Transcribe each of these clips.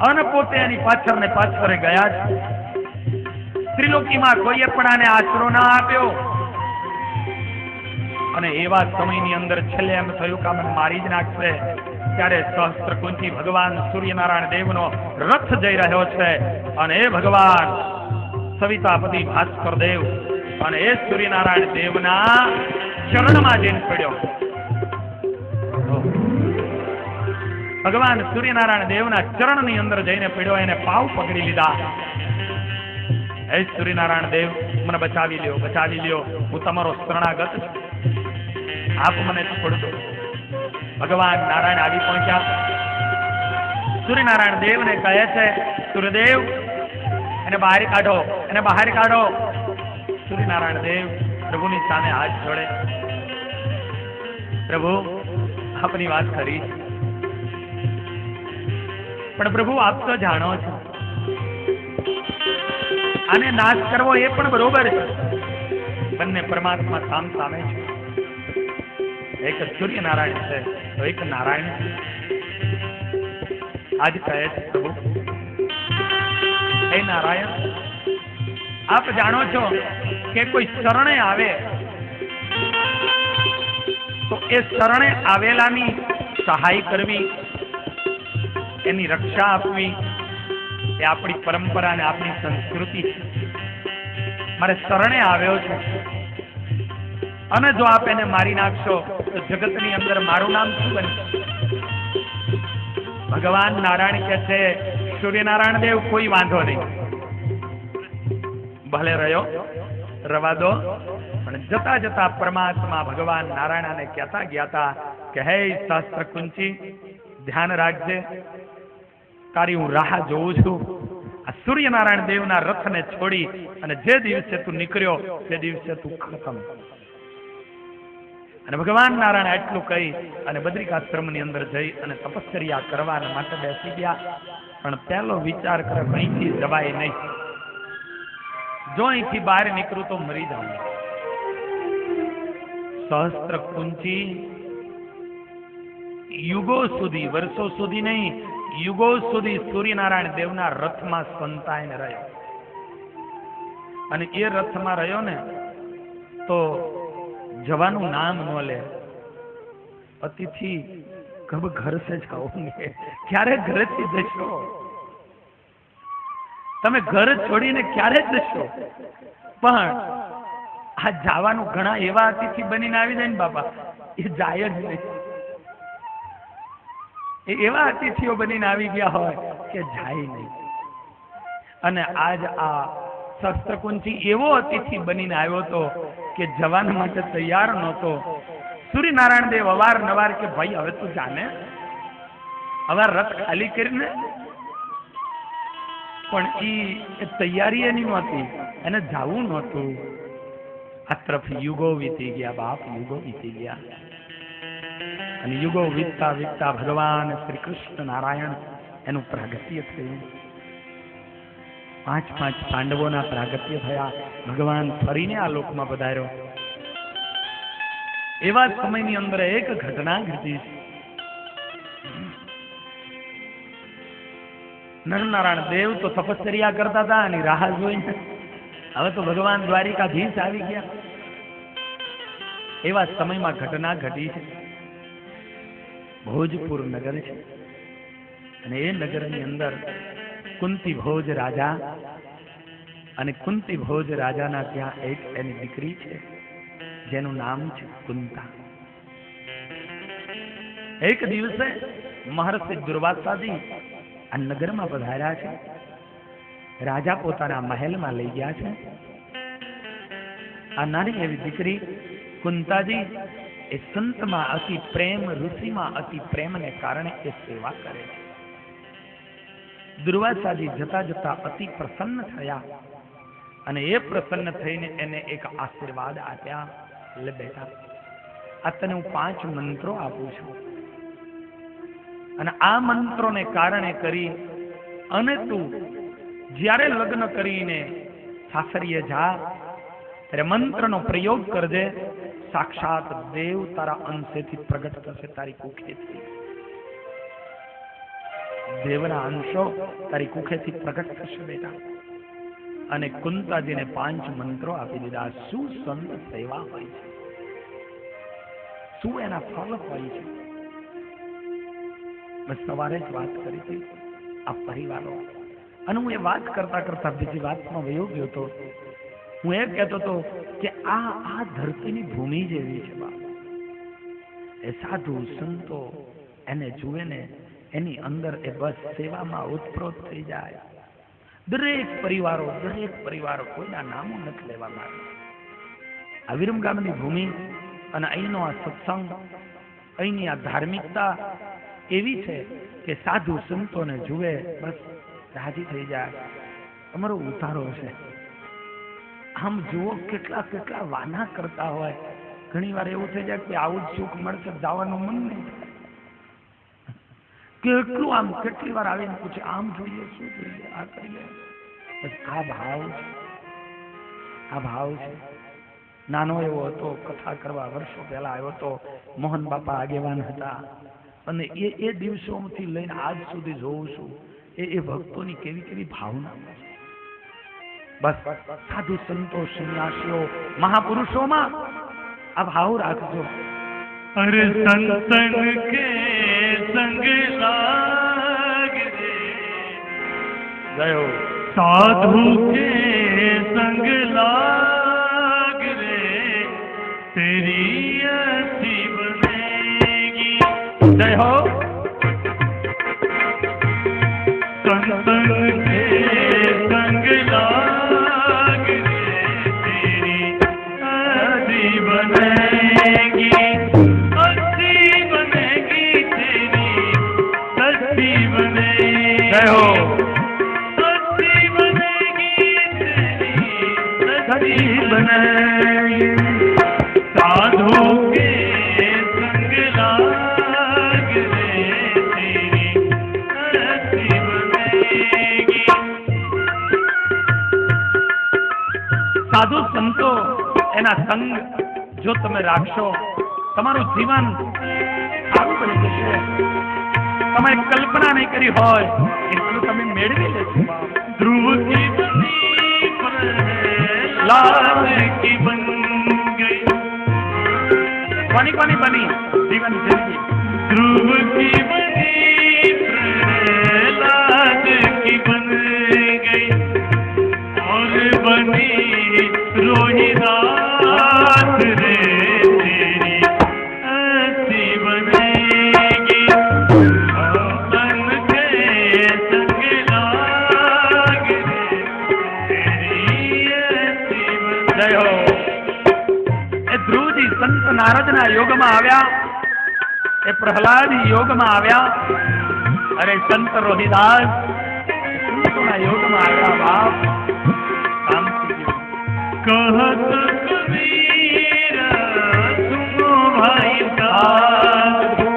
અને પોતે એની પાછળ ને પાછળ ગયા જ. ત્રિલોકીમાં કોઈએ પણ આને આશરો ના આપ્યો. અને એવા સમયની અંદર છેલ્લે એમ થયું કે મને મારી જ નાખશે. ત્યારે સહસ્ત્રકુંજી ભગવાન સૂર્યનારાયણ દેવનો રથ જઈ રહ્યો છે. અને એ ભગવાન સવિતાપતિ ભાસ્કર દેવ અને એ સૂર્યનારાયણ દેવના ચરણમાં જઈને પડ્યો. ભગવાન સૂર્યનારાયણ દેવના ચરણની અંદર જઈને પડ્યો. એને પાવ પકડી લીધા. હે સૂર્યનારાયણ દેવ, મને બચાવી લ્યો, બચાવી લ્યો, હું તમારો શરણાગત છું, આપ મને છોડજો. ભગવાન નારાયણ આવી પહોંચ્યા. સૂર્યનારાયણ દેવને કહે છે, સૂર્યદેવ એને બહાર કાઢો, એને બહાર કાઢો. સૂર્યનારાયણ દેવ પ્રભુની સામે હાથ જોડે, પ્રભુ આપની વાત કરી, પણ પ્રભુ આપ તો જાણો છો આને નાશ કરવો એ પણ બરોબર છે. બંને પરમાત્મા સામ સામે છે. એક સૂર્યનારાયણ છે તો એક નારાયણ છે. આજ કહે છે પ્રભુ, હે નારાયણ, આપ જાણો છો કે કોઈ શરણે આવે તો એ શરણે આવેલાની સહાય કરવી, એની રક્ષા આપવી એ આપણી પરંપરા અને આપણી સંસ્કૃતિ છે. મારે શરણે આવ્યો છે અને જો આપ એને મારી નાખશો તો જગતની અંદર મારું નામ શું બનશે? ભગવાન નારાયણ કે છે, સૂર્યનારાયણ દેવ કોઈ વાંધો નહીં, ભલે રહ્યો, રવા દો. પણ જતા જતા પરમાત્મા ભગવાન નારાયણને કહેતા ગયા હતા કે હે સહસ્ત્રકુંજી, ધ્યાન રાખજે, તારી હું રાહ જોઉં છું. આ સૂર્યનારાયણ દેવના રથને છોડી અને જે દિવસે તું નીકળ્યો તે દિવસે તું ખતમ. અને ભગવાન નારાયણ એટલું કહી અને બદ્રિકાશ્રમની અંદર જઈ અને તપશ્ચર્યા કરવા માટે બેસી ગયા. પણ પહેલો વિચાર કરે, અહીંથી જવાય નહીં, જો અહીંથી બહાર નીકળું તો મરી જાઉં. સહસ્ત્રકુંજી યુગો સુધી, વર્ષો સુધી નહીં, યુગો સુધી સૂર્યનારાયણ દેવના રથમાં સંતાઈને રહ્યો. અને એ રથમાં રહ્યો ને તો જવાનું નામ ન લે. અતિથિ કબ ઘર સે જાઓગે, ક્યારે ઘરેથી જશો? તમે ઘર છોડીને ક્યારે જશો? પણ આ જવાનું, ઘણા એવા અતિથિ બનીને આવી જાય ને બાપા, એ જાય જ નહીં. એ એવા અતિથિઓ બનીને આવી ગયા હોય કે જાય નહીં. અને આજ આ સહસ્ત્રકુંજી એવો અતિથિ બનીને આવ્યો હતો કે જવાન માટે તૈયાર નહોતો. સૂર્યનારાયણ દેવ અવારનવાર કે ભાઈ હવે તું જાને, હવે રથ ખાલી કરીને. પણ એ તૈયારી એની નહોતી, એને જવું નહોતું. આ તરફ યુગો વીતી ગયા બાપ, યુગો વીતી ગયા. અને યુગો વીતતા વીતતા ભગવાન શ્રી કૃષ્ણ નારાયણ એનું પ્રાગટ્ય થયું. 5 પાંડવોના પ્રાગટ્ય થયા. ભગવાન ફરીને આ લોકમાં પધાર્યો. એવા સમયની અંદર એક ઘટના ઘટી છે. નરનારાયણ દેવ તો તપશ્ચર્યા કરતા હતા અને રાહ જોઈને હવે તો ભગવાન દ્વારિકાધીશ આવી ગયા. એવા સમયમાં ઘટના ઘટી છે. ભોજપુર નગર છે અને એ નગરની અંદર કુંતી ભોજ રાજા, અને કુંતી ભોજ રાજાના ત્યાં એક એની દીકરી છે જેનું નામ છે કુંતા. એક દિવસે મહર્ષિ દુર્વાસાજી આ નગરમાં પધાર્યા છે. રાજા પોતાના મહેલમાં લઈ ગયા છે. આ નાની એવી દીકરી કુંતાજી એ સંતમાં અતિ પ્રેમ, ઋષિમાં અતિ પ્રેમને કારણે એ સેવા કરે છે. દુર્વાસાજી જતા જતા અતિ પ્રસન્ન થયા અને એ પ્રસન્ન થઈને એને એક આશીર્વાદ આપ્યા. લે બેટા, આ તને હું 5 મંત્રો આપું છું અને આ મંત્રોને કારણે કરી અને તું જ્યારે લગ્ન કરીને સાસરીએ જા ત્યારે મંત્રનો પ્રયોગ કરજે. સાક્ષાત દેવ તારા અંશેથી પ્રગટ થશે, તારી કુખેથી. દેવના અંશો તારી કુખેથી પ્રગટ થશે બેટા. અને કુંતાજીને 5 મંત્રો આપી દીધા. શું સંત સેવા હોય છે, શું એના ફળ હોય છે. મેં સવારે જ વાત કરી હતી આ પરિવારો, અને હું એ વાત કરતા કરતા બીજી વાતમાં વયો ગયો હતો. હું એ કહેતો હતો કે આ ધરતીની ભૂમિ જેવી છે બાપ. એ સાધુ સંતો એને જુએ ને એની અંદર એ બસ સેવામાં ઉતપ્રોત થઈ જાય. દરેક પરિવારો કોઈના નામો નથી લેવામાં આવે. આ વિરમગામની ભૂમિ અને અહીંનો આ સત્સંગ, અહીંની આ ધાર્મિકતા એવી છે કે સાધુ સંતોને જુએ બસ રાજી થઈ જાય. તમારો ઉતારો છે. આમ જુઓ કેટલા વાના કરતા હોય. ઘણી વાર એવું થઈ જાય કે આવું જ સુખ મળશે, જવાનું મન નહીં થાય. કેટલી વાર આવીને પૂછે આમ જોઈએ, શું જોઈએ, આ કરીએ. બસ આ ભાવ છે. નાનો એવો હતો, કથા કરવા વર્ષો પહેલા આવ્યો હતો. મોહન બાપા આગેવાન હતા, અને એ દિવસોથી લઈને આજ સુધી જોઉં છું એ ભક્તોની કેવી ભાવના છે. બસ સાધુ સંતો, સંન્યાસીઓ, મહાપુરુષોમાં આ ભાવ રાખજો. અરે સંતન કે સંગ લાગ રે, જયો સાધુ કે સંગ લાગ રે, તેરી अच्छी बनेगी. जय हो. संतन के संग लाग रे, तेरी अच्छी बनेगी, अच्छी बनेगी, तेरी अच्छी बनेगी. जय हो. अच्छी बनेगी, तेरी अच्छी बनेगी. साधु के संग लाग रे, तेरी अच्छी बनेगी. સાધુ સંતો એના સંગ જો તમે રાખશો, તમારું જીવન સારું બની જશે. તમે કલ્પના નહીં કરી હોય એટલું તમે મેળવી લેશો. ध्रुव की बनी प्रहलाद की बन गई. કોની બની જીવન જિંદગી. ध्रुव की बनी प्रहलाद की बन गई, और बनी रोहिदास रे, तेरी अच्छी बनेगी. संतन के संग लाग रे, तेरी अच्छी बनेगी. જય હો. એ ધ્રુવજી સંત નારદના યોગમાં આવ્યા, એ પ્રહલાદ યોગમાં આવ્યા, અરે સંત રોહિદાસ સંતોના યોગમાં આવ્યા. બાપ શાંતિ જેવું. कहत कबीर सुनो भाई साधु,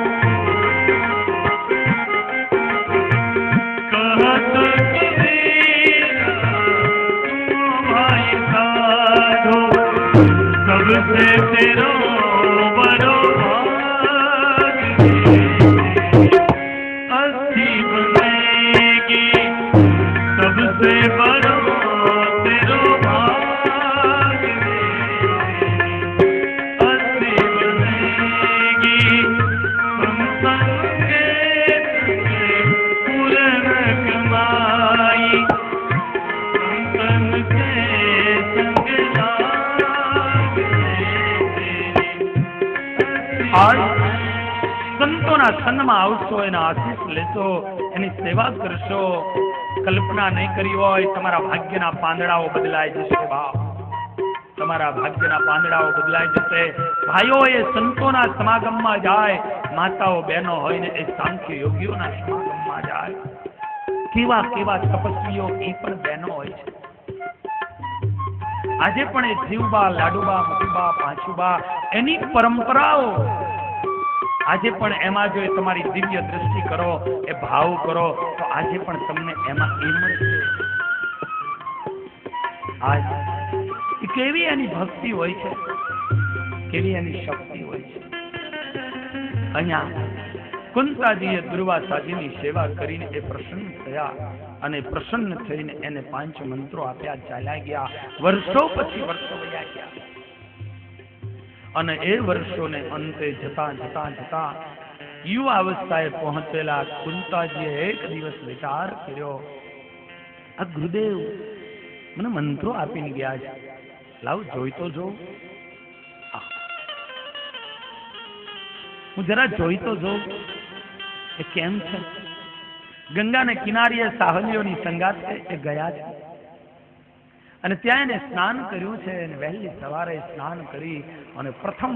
कहत कबीर सुनो भाई साधु, सबसे तेरो बड़ो भाग रे, अच्छी बनेगी. सबसे बड़ो तेरो भाग रे, अच्छी बनेगी. संतन के संग पूरन कमाई, संतन के संग लाग रे, तेरी આજ अच्छी સંતોના સન્નમાં આવશો, એના આશીષ લેશો, એની સેવા કરશો. કલ્પના નહીં કરી હોય તમારા ભાગ્યના પાંદડાઓ બદલાઈ જશે. બાપ તમારા ભાગ્યના પાંદડાઓ બદલાઈ જશે. ભાઈઓ એ સંતોના સમાગમમાં જાય, માતાઓ બહેનો હોય ને એ સાંખ્ય યોગીઓના સમાગમમાં જાય. કેવા તપસ્વીઓ એ પણ બહેનો હોય છે. આજે પણ એ જીવબા, લાડુબા, મધુબા, પાંચુબા એની પરંપરાઓ આજે પણ એમાં જો તમારી દિવ્ય દ્રષ્ટિ કરો, એ ભાવ કરો, તો આજે પણ તમને એમાં એમ જ આજ કેવી એની ભક્તિ હોય છે, કેવી એની શક્તિ હોય છે. અહીંયા કુંતાજીએ દુર્વાસાજીની સેવા કરીને એ પ્રસન્ન થયા અને પ્રસન્ન થઈને એને 5 મંત્રો આપ્યા, ચાલ્યા ગયા. વર્ષો પછી વર્ષો વયા ગયા અને એ વર્ષોને અંતે જતા જતા જતા યુવા અવસ્થાએ પહોંચેલા કુંતાજીએ એક દિવસ વિચાર કર્યો, આ ગુરુદેવ મને મંત્રો આપીને ગયા છે, લાવ જોઈ તો જોઉં, હું જરા જોઈ તો જોઉં એ કેમ છે. ગંગાને કિનારીએ સાહલીઓની સંગાત છે એ ગયા છે અને ત્યાં એને સ્નાન કર્યું છે અને વહેલી સવારે સ્નાન કરી અને પ્રથમ